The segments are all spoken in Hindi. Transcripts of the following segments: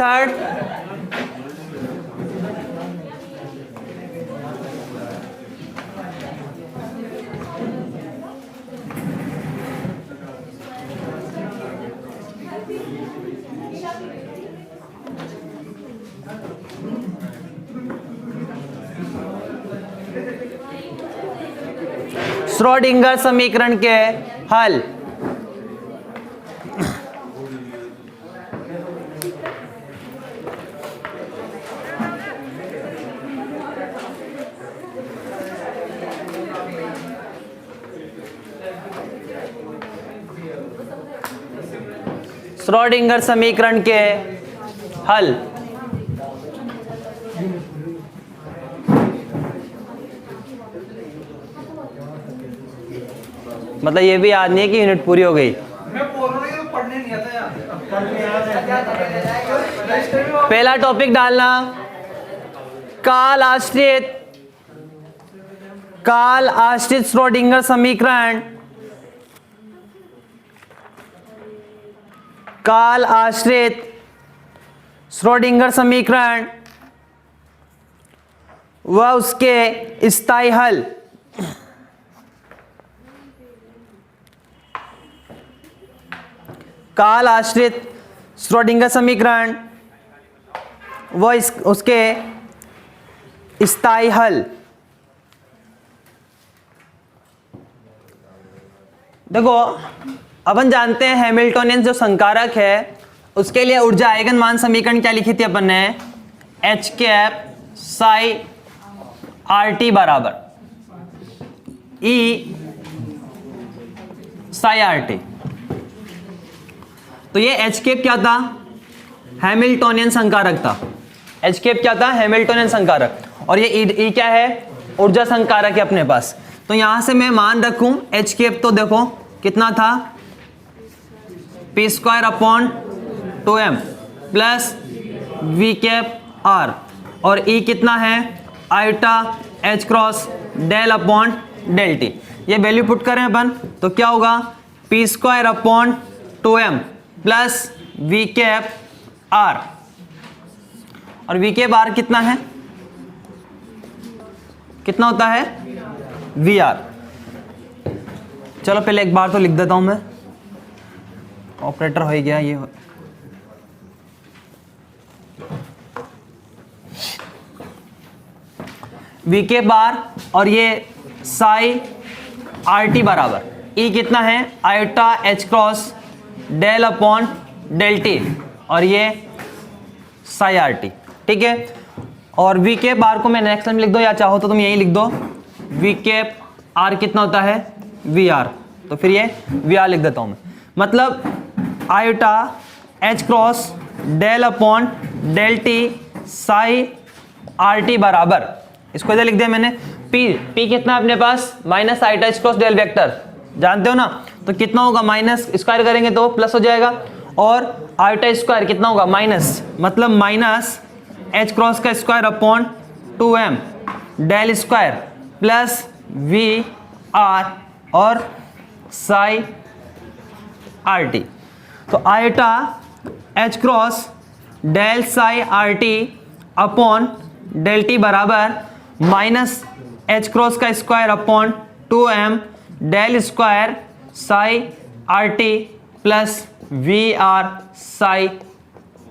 थर्ड श्रोडिंगर समीकरण के हल। श्रोडिंगर समीकरण के हल। मतलब ये भी याद नहीं है कि यूनिट पूरी हो गई। पढ़ने नहीं आता यार। पहला टॉपिक डालना, काल आश्रित श्रोडिंगर समीकरण। काल आश्रित श्रोडिंगर समीकरण व उसके स्थायी हल। काल आश्रित श्रोडिंगर समीकरण व उसके स्थायी हल। देखो अपन जानते हैं हैमिल्टोनियन जो संकारक है उसके लिए ऊर्जा आयगन मान समीकरण क्या लिखी थी अपन ने, H cap Sai r t बराबर ई साई आर टी। तो ये एच कैप क्या था, हैमिल्टोनियन संकारक था। एच कैप क्या था, हैमिल्टोनियन संकारक। और ये ई क्या है, ऊर्जा संकारक है अपने पास। तो यहां से मैं मान रखूं एच कैप, तो देखो कितना था, p square upon 2m plus v cap r. और ई कितना है, iota h cross del upon del t. ये वैल्यू पुट करें अपन तो क्या होगा, p square upon 2m plus v cap r. और वी कैप आर कितना है, कितना होता है, वी आर। चलो पहले एक बार तो लिख देता हूं मैं, ऑपरेटर हो गया ये। वी के बार और ये साई आर टी बराबर ई कितना है, iota h cross del upon del t और ये साई आर टी, ठीक है। और वी के बार को मैं नेक्स्ट टाइम लिख दो या चाहो तो तुम यही लिख दो, वी कैप आर कितना होता है, वी आर। तो फिर ये वी आर लिख देता हूं मैं, मतलब iota h cross del upon del t psi r t बराबर, इसको इधर लिख दिया मैंने, पी कितना है अपने पास, minus iota h cross del vector, जानते हो ना। तो कितना होगा, माइनस स्क्वायर करेंगे तो प्लस हो जाएगा। और आयोटा स्क्वायर कितना होगा, माइनस, मतलब माइनस एच क्रॉस का square upon 2m del square plus v r और साई आर टी। तो iota h cross del psi r t upon del t बराबर माइनस एच क्रॉस का square upon 2m del square psi r t plus v r psi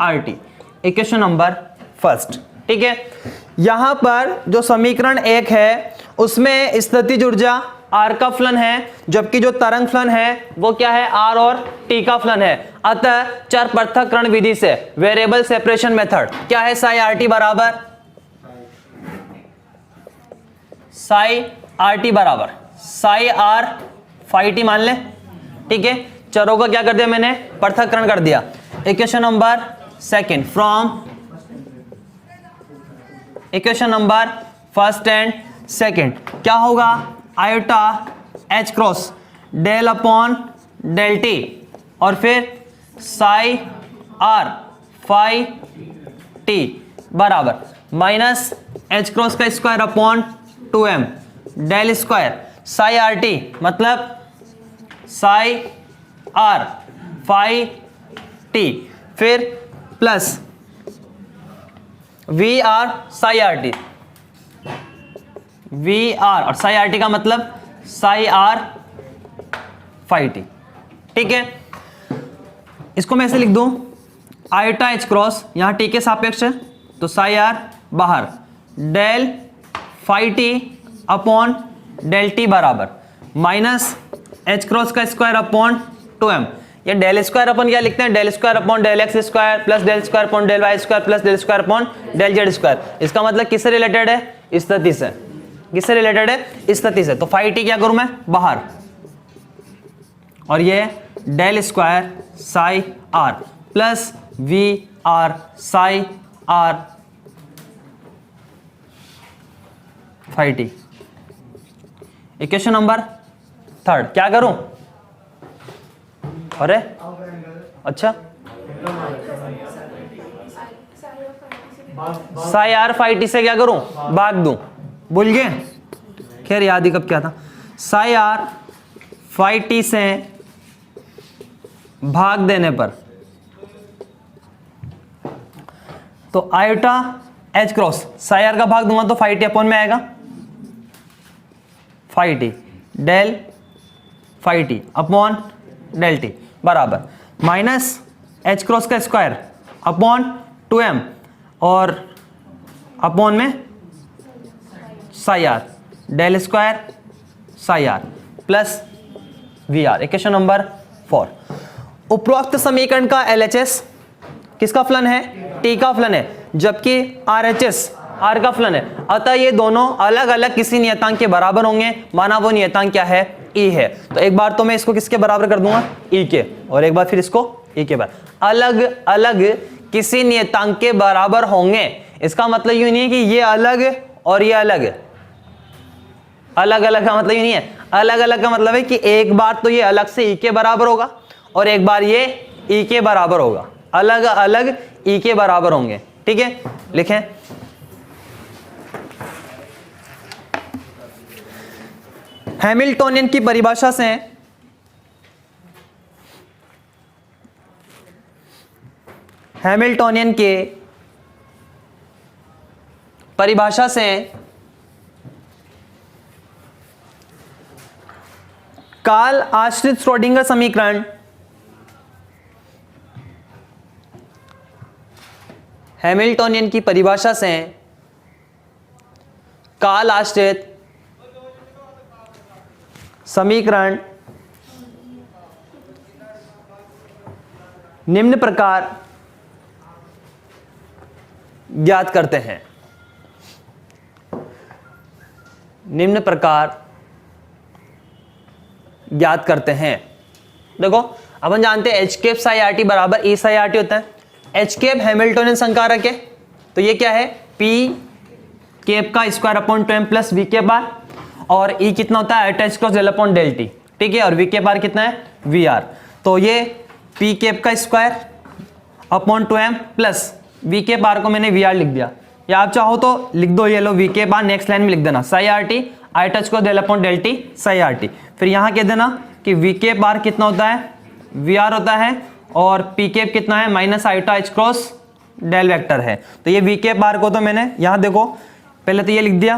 r t. Equation number first, ठीक है। यहां पर जो समीकरण एक है उसमें स्थितिज ऊर्जा आर का फलन है, जबकि जो तरंग फलन है वो क्या है, आर और टी का फलन है। अतः चर पृथक्करण विधि से, वेरिएबल सेपरेशन मेथड, क्या है, साई आर टी बराबर साई आर टी बराबर साई आर फाई टी मान ले, ठीक है। चरों का क्या कर दिया मैंने, पृथक्करण कर दिया। Equation number second from equation number first and second क्या होगा, iota h cross del upon del t और फिर साई आर फाई टी बराबर माइनस एच क्रॉस का square upon 2m del square psi r t, मतलब साई आर फाई टी, फिर plus v r psi r t, v r और साई आर टी का मतलब साई आर फाई टी। ठीक है, इसको मैं ऐसे लिख दूं, आयोटा एच क्रॉस यहां टी के सापेक्ष है तो साई आर बाहर, del phi t upon del t बराबर माइनस एच क्रॉस का स्क्वायर अपॉन 2m। ये डेल स्क्वायर अपन क्या लिखते हैं, del square upon del x square plus del square upon del y square plus del square upon del z square. इसका मतलब किससे रिलेटेड है, स्थिति से। किससे रिलेटेड है, स्थिति से। तो फाई टी क्या करूं मैं, बाहर, और ये del square psi r plus v r psi r phi t. Equation number 3 क्या करूं, अरे अच्छा साई आर फाई टी से क्या करूं, भाग दूं, भूल गए, खैर याद ही कब क्या था। साई आर फाई टी से भाग देने पर तो iota h cross psi r का भाग दूंगा तो फाई टी अपॉन में आएगा, phi t del phi t upon del t बराबर माइनस एच क्रॉस का स्क्वायर अपॉन 2m और अपॉन में psi r del square psi r plus v r. Equation number 4। उपरोक्त समीकरण का LHS किसका फलन है, T का फलन है, जबकि RHS R का फलन है। अतः ये दोनों अलग अलग किसी नियतांक के बराबर होंगे, माना वो नियतांक क्या है, E है। तो एक बार तो मैं इसको किसके बराबर कर दूंगा, E के, और एक बार फिर इसको E के बराबर। अलग अलग किसी नियतांक के बराबर होंगे, इसका मतलब यूं नहीं है कि ये अलग और ये अलग। अलग अलग का मतलब यूं नहीं है, अलग अलग का मतलब है कि एक बार तो ये अलग से E के बराबर होगा और एक बार ये E के बराबर होगा। अलग अलग E के बराबर होंगे। ठीक है, लिखें, हैमिल्टोनियन की परिभाषा से हैमिल्टोनियन के परिभाषा से काल आश्रित श्रोडिंगर समीकरण हैमिल्टोनियन की परिभाषा से काल आश्रित समीकरण निम्न प्रकार ज्ञात करते हैं। निम्न प्रकार ज्ञात करते हैं। देखो अपन जानते हैं h cap psi r t बराबर ई साई आर टी होता है। एच केप हैमिल्टोनियन संकारक है, तो ये क्या है, पी केप का square upon 2m plus v के बार, और ई कितना होता है, h cross del upon del t. ठीक है, और वी के बार कितना है, वी आर। तो ये पी केप का square upon 2m plus v के बार को मैंने वी आर लिख दिया, या आप चाहो तो लिख दो, ये लो वी के बार नेक्स्ट लाइन में लिख देना psi r t i touch को del upon del t psi r t. फिर यहाँ कह देना कि वी के बार कितना होता है, वी आर होता है, और पी केप कितना है, minus आईटा H cross del vector है। तो ये वी के बार को तो मैंने यहाँ देखो पहले तो ये लिख दिया,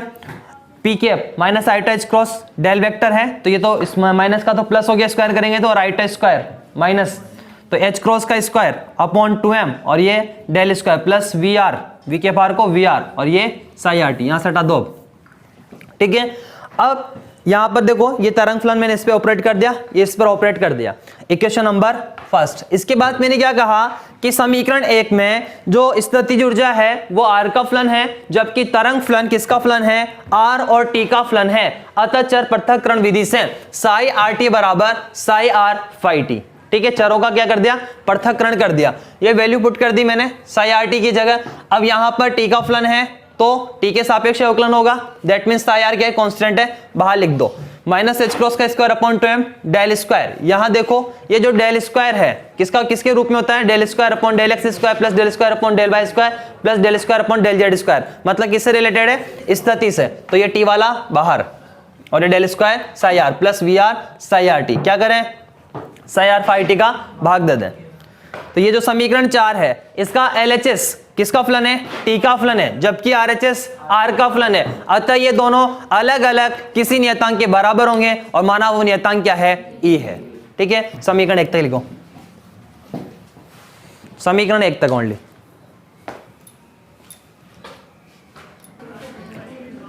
P cap minus आईटा H cross del vector है, तो ये तो इस माइनस का तो प्लस हो गया, स्क्वायर करेंगे तो, और आईटा स्क्वायर माइनस तो एच क्रॉस का स्क्वायर अपॉन 2m और ये del square plus v r, v के बार को वी आर और ये साई आर टी, यहां से हटा दो। ठीक है, अब यहां पर देखो ये तरंग फलन मैंने इस पे ऑपरेट कर दिया, ये इस पर ऑपरेट कर दिया। Equation number first. इसके बाद मैंने क्या कहा कि समीकरण 1 में जो स्थितिज ऊर्जा है वो r का फलन है, जबकि तरंग फलन किसका फलन है, r और t का फलन है। अतः चर पृथक्करण विधि से साई आर टी बराबर साई आर फाई टी। ठीक है, चरों का क्या कर दिया, पृथक्करण कर दिया। ये वैल्यू पुट कर दी मैंने साई आर टी की जगह। अब यहां पर t का फलन है तो t के सापेक्ष अवकलन होगा, दैट मींस साई आर क्या है, कांस्टेंट है, बाहर लिख दो। माइनस एच क्रॉस का square upon 2m del square. यहां देखो ये जो डेल स्क्वायर है किसका किसके रूप में होता है, del square upon del x square plus del square upon del y square plus del square upon del z square. मतलब किससे रिलेटेड है, स्थिति से। तो ये t वाला बाहर और ये del square psi r plus v r psi r t, क्या करें, साई आर फाई टी का भाग दे दें। तो ये जो समीकरण 4 है इसका LHS किसका फलन है? टी का फलन है, जबकि आरएचएस आर का फलन है। अतः ये दोनों अलग अलग किसी नियतांक के बराबर होंगे और माना वो नियतांक क्या है? ई है। ठीक है, समीकरण 1 तक लिखो, समीकरण 1 तक ओनली।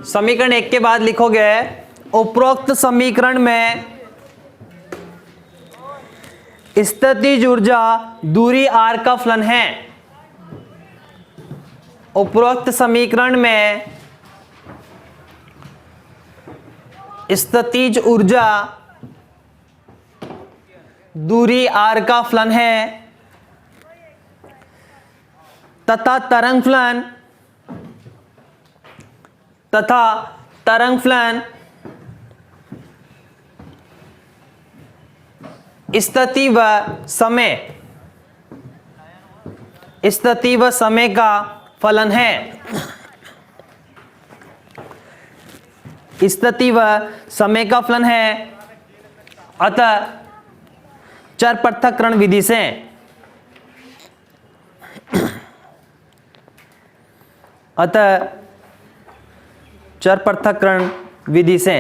समीकरण 1 के बाद लिखोगे उपरोक्त समीकरण में स्थितिज ऊर्जा दूरी आर का फलन है। उपरोक्त समीकरण में स्थितिज ऊर्जा दूरी आर का फलन है तथा तरंग फलन स्थिति व समय का फलन है। स्थिति व समय का फलन है। अतः चर पृथक्करण विधि से चर पृथक्करण विधि से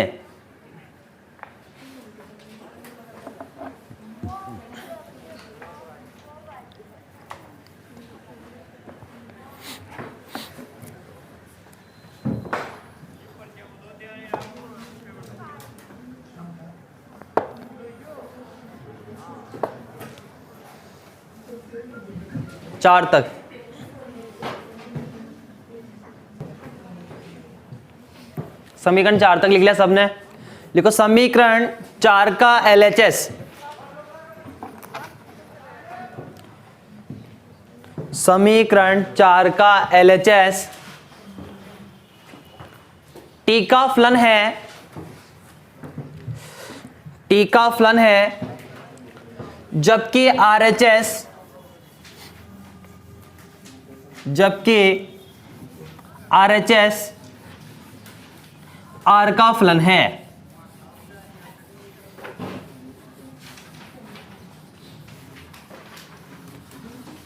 चार तक समीकरण 4 तक लिख लिया सबने? लिखो समीकरण 4 का LHS, समीकरण 4 का LHS टी का फलन है, टी का फलन है, जबकि RHS आर का फलन है।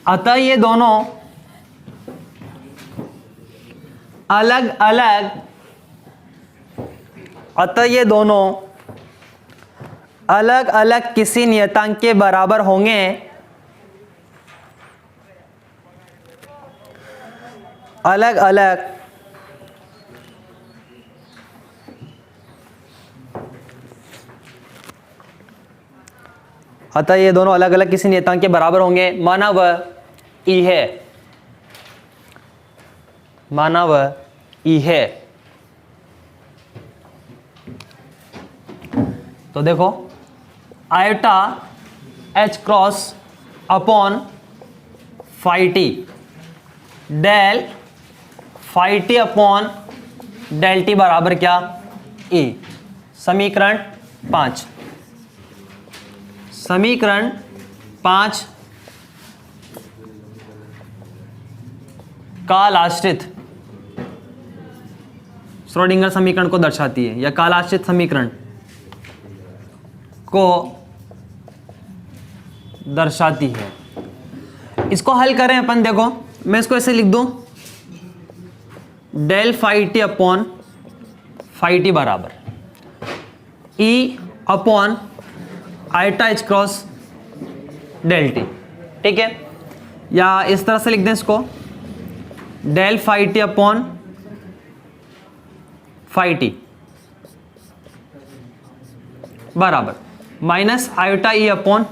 अतः ये दोनों अलग अलग किसी नियतांक के बराबर होंगे। अलग अलग अतः ये दोनों अलग अलग किसी नियतांक के बराबर होंगे, माना वह ई है, माना वह ई है। तो देखो iota h cross upon phi t del phi t upon del t बराबर क्या? ई। समीकरण 5, समीकरण 5 कालाश्रित श्रोडिंगर समीकरण को दर्शाती है, या कालाश्रित समीकरण को दर्शाती है। इसको हल करें अपन, देखो मैं इसको ऐसे लिख दूं, del phi t upon phi t बराबर e upon iota h cross del t. ठीक है, या इस तरह से लिख दें इसको, del phi t upon phi t बराबर minus iota e upon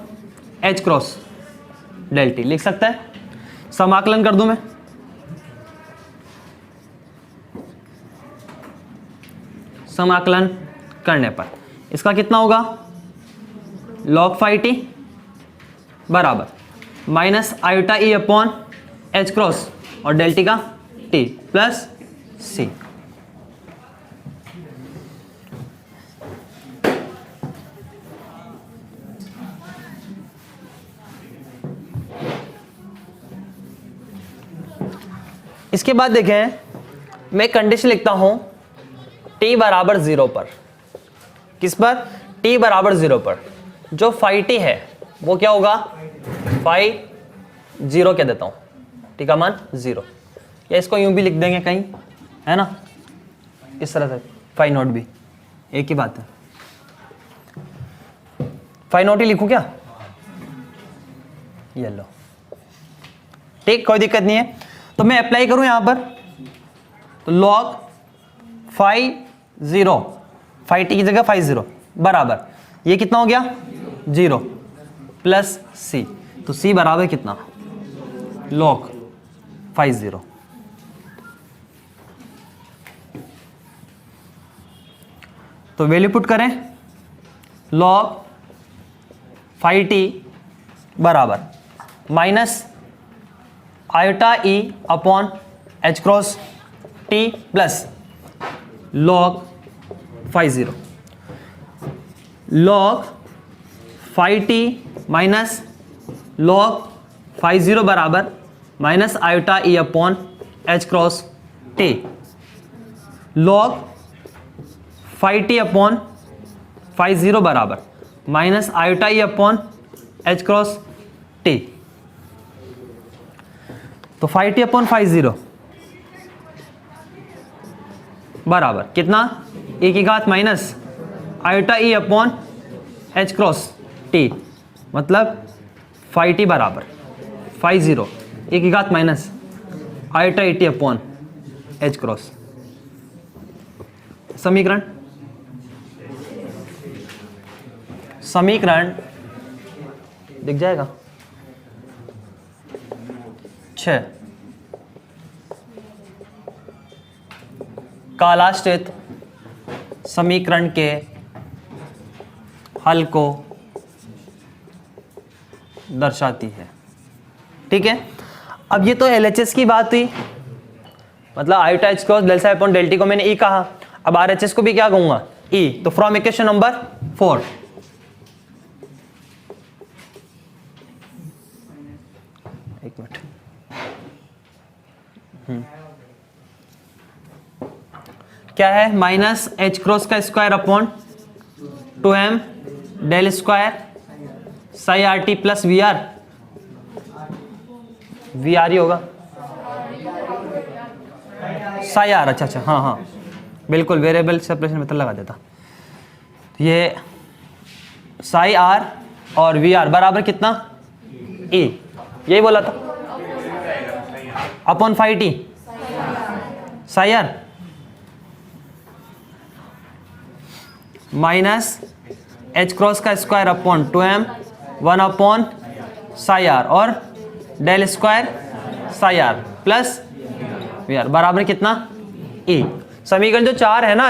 h cross del t लिख सकता है। समाकलन कर दूं मैं, समाकलन करने पर इसका कितना होगा? लॉग फाई टी बराबर minus iota e upon h cross और डेल टी का टी प्लस सी। इसके बाद देखें, मैं कंडीशन लिखता हूं t बराबर 0 पर। किस पर? t बराबर 0 पर। जो फाई टी है वो क्या होगा? फाई 0 कह देता हूं, t का मान 0। या इसको यूं भी लिख देंगे कहीं, है ना, इस तरह से, फाई नॉट भी एक ही बात है। फाई नॉट ही लिखूं क्या, ये लो, ठीक, कोई दिक्कत नहीं है। तो मैं अप्लाई करूं यहां पर, तो log फाई 0, फाई टी की जगह फाई 0 बराबर, ये कितना हो गया 0 प्लस सी, तो सी बराबर कितना, log फाई 0। तो वैल्यू पुट करें, log फाई टी बराबर minus iota e upon h cross t plus log phi 0, log phi t minus log phi 0 बराबर minus iota e upon h cross t, log phi t upon phi 0 बराबर minus iota e upon h cross t. तो फाई टी अपॉन फाई 0 बराबर कितना, e की घात minus iota e upon h cross t, मतलब फाई टी बराबर फाई 0 e की घात minus iota E T upon h cross. समीकरण दिख जाएगा 6, कालाश्रित समीकरण के हल को दर्शाती है, ठीक है। अब ये तो LHS की बात हुई, मतलब iota h cross del psi upon del t को मैंने ई कहा, अब RHS को भी क्या कहूंगा, ई। तो फ्रॉम इक्वेशन नंबर 4, एक मिनट, क्या है, माइनस एच क्रॉस का square upon 2m del square psi r t plus v r ही होगा, साई आर, अच्छा हाँ हाँ बिल्कुल, वेरिएबल सेपरेशन मेथड लगा देता। ये साई आर और वी आर बराबर कितना, ई, यही बोला था, upon phi t psi r minus h cross का square upon 2m 1 upon psi r और del square psi r plus v r बराबर कितना, ई। समीकरण जो 4 है ना,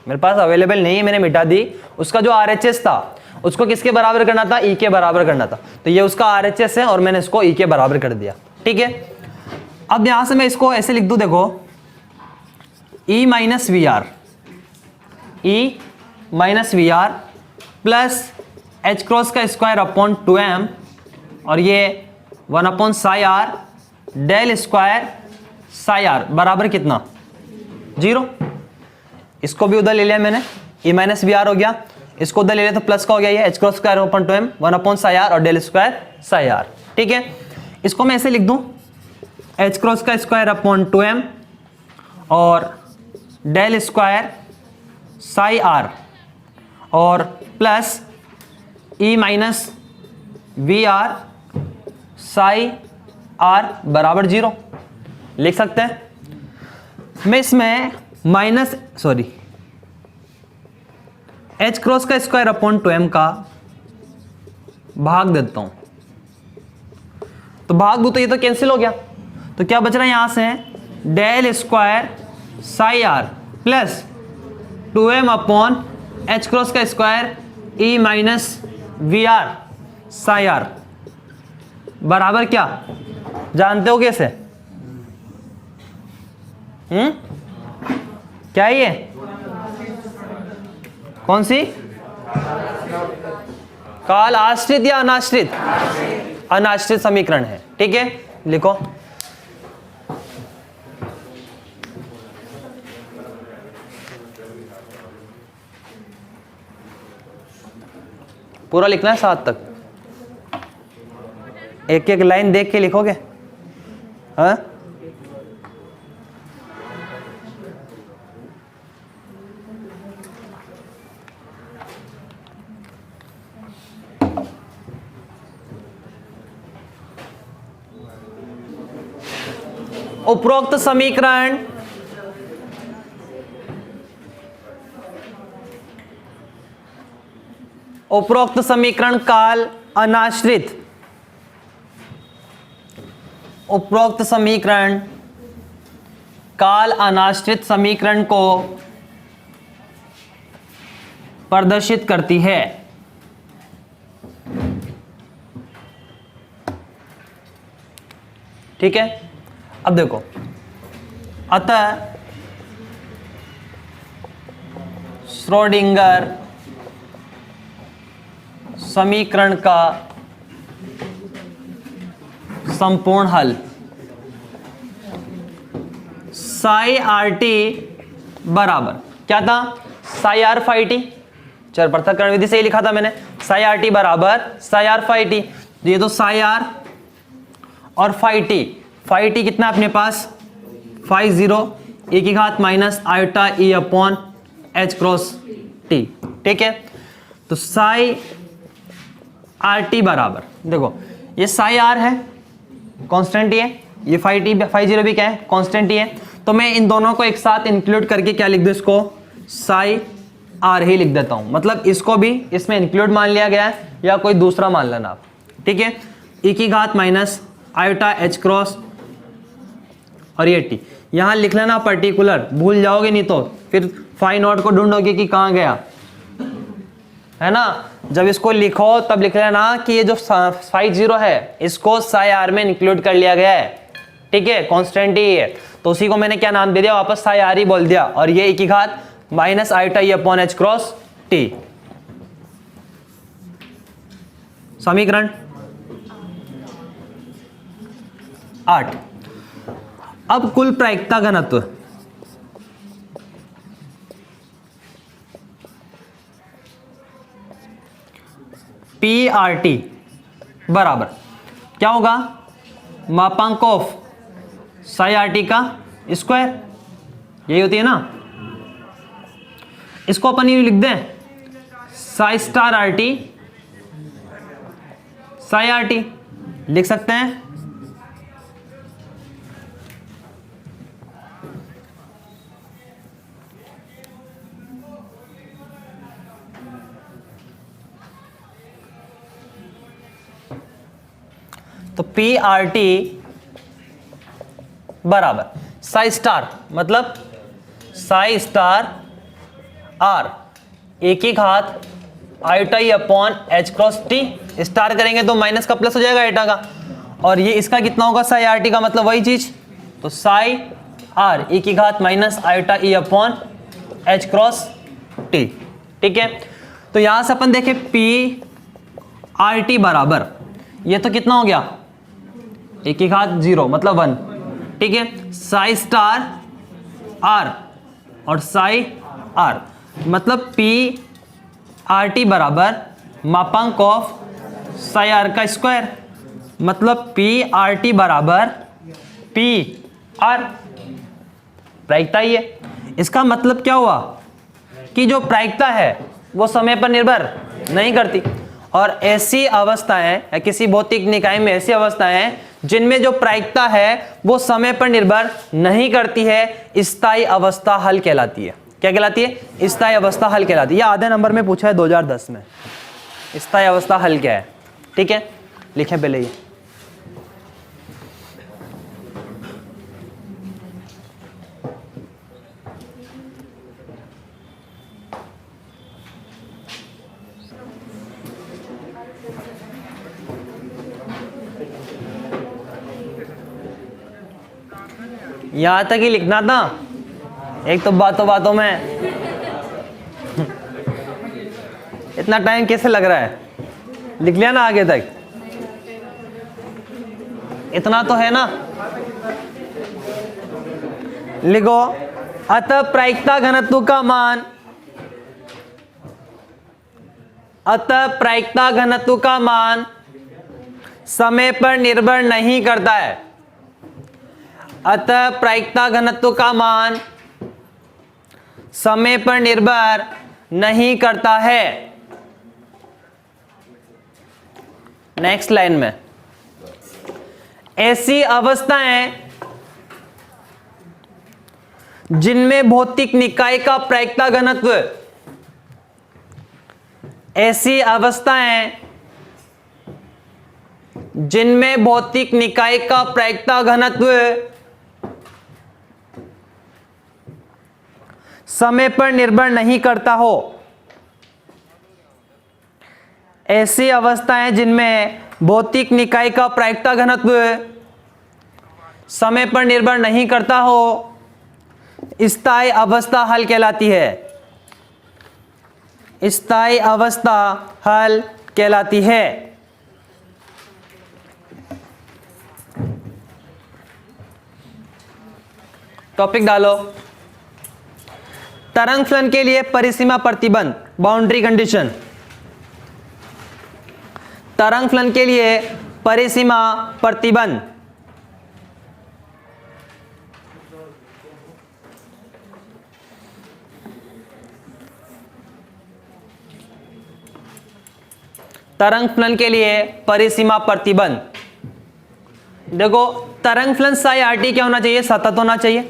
मेरे पास अवेलेबल नहीं है, मैंने मिटा दी, उसका जो RHS था उसको किसके बराबर करना था, ई के बराबर करना था, तो ये उसका RHS है और मैंने इसको ई के बराबर कर दिया, ठीक है। अब यहां से मैं इसको ऐसे लिख दूं, देखो e minus v r, e minus v r plus h cross का स्क्वायर अपॉन 2m और ये 1 upon psi r del square psi r बराबर कितना, 0। इसको भी उधर ले लिया मैंने, ई माइनस वी आर हो गया, इसको उधर ले लिया तो प्लस का हो गया ये h cross square upon 2m 1 upon psi r और डेल स्क्वायर साई आर, ठीक है। इसको मैं ऐसे लिख दूं, एच क्रॉस का स्क्वायर अपॉन 2m और डेल स्क्वायर साई आर और plus e minus v r psi r बराबर 0 लिख सकते हैं। मैं इसमें माइनस एच क्रॉस का स्क्वायर अपॉन 2m का भाग देता हूं, तो भाग दूं तो ये तो कैंसिल हो गया, तो क्या बच रहा है यहां से, del square psi r plus 2m upon h cross का square e minus v r psi r बराबर क्या, जानते हो कैसे, क्या है ये, कौन सी, काल आश्रित या अनाश्रित, अनाश्रित समीकरण है, ठीक है। लिखो, पूरा लिखना है 7 तक, एक एक लाइन देख के लिखोगे, हाँ उपरोक्त समीकरण काल अनाश्रित, उपरोक्त समीकरण काल अनाश्रित समीकरण को प्रदर्शित करती है। ठीक है, अब देखो, अतः श्रोडिंगर समीकरण का संपूर्ण हल साई आर टी बराबर क्या था, साई आर फाई टी, चर पृथक्करण विधि से ही लिखा था मैंने, साई आर टी बराबर साई आर फाई टी। ये तो साई आर और फाई टी कितना है अपने पास, फाई जीरो e की घात minus iota e upon h cross t. ठीक है, तो साई आर टी बराबर, देखो ये साई आर है कांस्टेंट ही है, ये फाई टी फाई जीरो भी क्या है, कांस्टेंट ही है। तो मैं इन दोनों को एक साथ इंक्लूड करके क्या लिख दूं, इसको साई आर ही लिख देता हूं, मतलब इसको भी इसमें इंक्लूड मान लिया गया है या कोई दूसरा मान लेना आप। ठीक है, ई की घात माइनस आयोटा एच क्रॉस और ये टी यहां लिख लेना पर्टिकुलर, भूल जाओगे नहीं तो फिर फाई नॉट को ढूंढोगे कि कहां गया, है ना। जब इसको लिखो तब लिख लेना कि ये जो फाई जीरो है इसको साई आर में इंक्लूड कर लिया गया है। ठीक है, कांस्टेंट ही है, तो उसी को मैंने क्या नाम दे दिया, वापस साई आर ही बोल दिया। और ये ई की घात minus iota e upon h cross T. समीकरण 8। अब कुल प्रायिकता घनत्व, पी आर टी बराबर क्या होगा, मापांक ऑफ साई आर टी का स्क्वायर, यही होती है ना। इसको अपन ये लिख दें Sai star R T, psi r T लिख सकते हैं। तो पी आर टी बराबर साई स्टार, मतलब साई स्टार आर ए की घात iota e upon h cross T, star करेंगे तो माइनस का प्लस हो जाएगा आयोटा का, और ये इसका कितना होगा साई आर टी का, मतलब वही चीज, तो साई आर ए की घात minus iota e upon h cross t. ठीक है, तो यहां से अपन देखें पी आर टी बराबर, ये तो कितना हो गया, ए की घात 0 मतलब 1। ठीक है, साई स्टार आर और साई आर, मतलब पी आर टी बराबर मापांक ऑफ साई आर का स्क्वायर, मतलब पी आर टी बराबर पी आर, प्रायिकता ही है। इसका मतलब क्या हुआ कि जो प्रायिकता है वो समय पर निर्भर नहीं करती, और ऐसी अवस्थाएं या किसी भौतिक निकाय में ऐसी अवस्थाएं हैं जिनमें जो प्रायिकता है वो समय पर निर्भर नहीं करती है, स्थायी अवस्था हल कहलाती है। क्या कहलाती है, स्थायी अवस्था हल कहलाती है। ये आधे नंबर में पूछा है 2010 में, स्थायी अवस्था हल क्या है। ठीक है, लिखे पहले ये, यहां तक ही लिखना था, एक तो बातों में इतना टाइम कैसे लग रहा है, लिख लिया ना आगे तक, इतना तो है ना। लिखो, अतः प्रायिकता घनत्व का मान, अतः प्रायिकता घनत्व का मान समय पर निर्भर नहीं करता है, अतः प्रायिकता घनत्व का मान समय पर निर्भर नहीं करता है। नेक्स्ट लाइन में, ऐसी अवस्थाएं जिनमें भौतिक निकाय का प्रायिकता घनत्व, ऐसी अवस्थाएं जिनमें भौतिक निकाय का प्रायिकता घनत्व समय पर निर्भर नहीं करता हो। ऐसी अवस्थाएं जिनमें भौतिक निकाय का प्रायिकता घनत्व समय पर निर्भर नहीं करता हो, स्थायी अवस्था हल कहलाती है। स्थायी अवस्था हल कहलाती है। टॉपिक डालो। तरंग फलन के लिए परिसीमा प्रतिबंध, बाउंड्री कंडीशन। तरंग फलन के लिए परिसीमा प्रतिबंध। तरंग फलन के लिए परिसीमा प्रतिबंध। देखो, तरंग फलन साई आरटी क्या होना चाहिए? सतत होना चाहिए।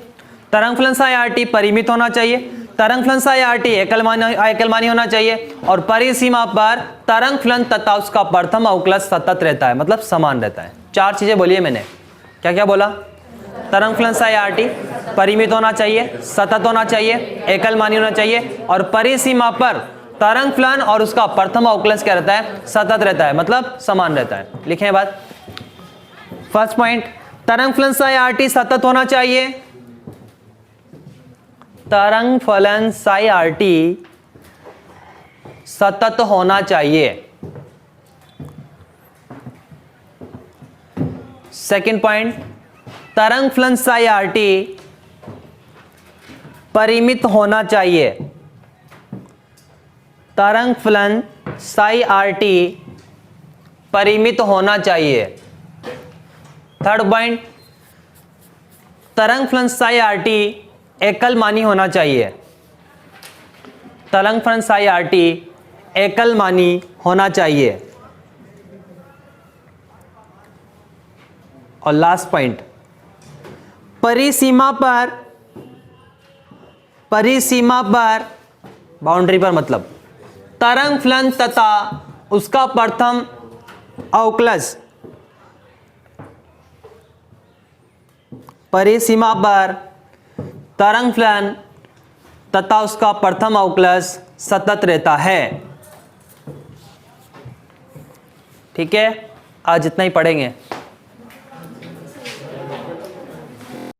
तरंग फलन साई आरटी परिमित होना चाहिए। तरंग फलन साई आरटी एकलमानी होना चाहिए। और परिसीमा पर तरंग फलन तथा उसका प्रथम अवकलज सतत रहता है, मतलब समान रहता है। चार चीजें बोली है मैंने। क्या क्या बोला? तरंग फलन साई आरटी परिमित होना चाहिए, सतत होना चाहिए, एकलमानी होना चाहिए, और परिसीमा पर तरंग फलन और उसका प्रथम अवकलज क्या रहता है? सतत रहता है, मतलब समान रहता है। लिखें बात। फर्स्ट पॉइंट, तरंग फलन साई आरटी सतत होना चाहिए। तरंग फलन साई आरटी सतत होना चाहिए। सेकंड पॉइंट, तरंग फलन साई आरटी परिमित होना चाहिए। तरंग फलन साई आरटी परिमित होना चाहिए। थर्ड पॉइंट, तरंग फलन साई आरटी एकलमानी होना चाहिए। तरंग फलन साई आरटी एकलमानी होना चाहिए। और लास्ट पॉइंट, परिसीमा पर बाउंड्री पर, मतलब तरंग फलन तथा उसका प्रथम अवकलज, परिसीमा पर तरंग फलन तथा उसका प्रथम अवकलज सतत रहता है। ठीक है, आज इतना ही पढ़ेंगे।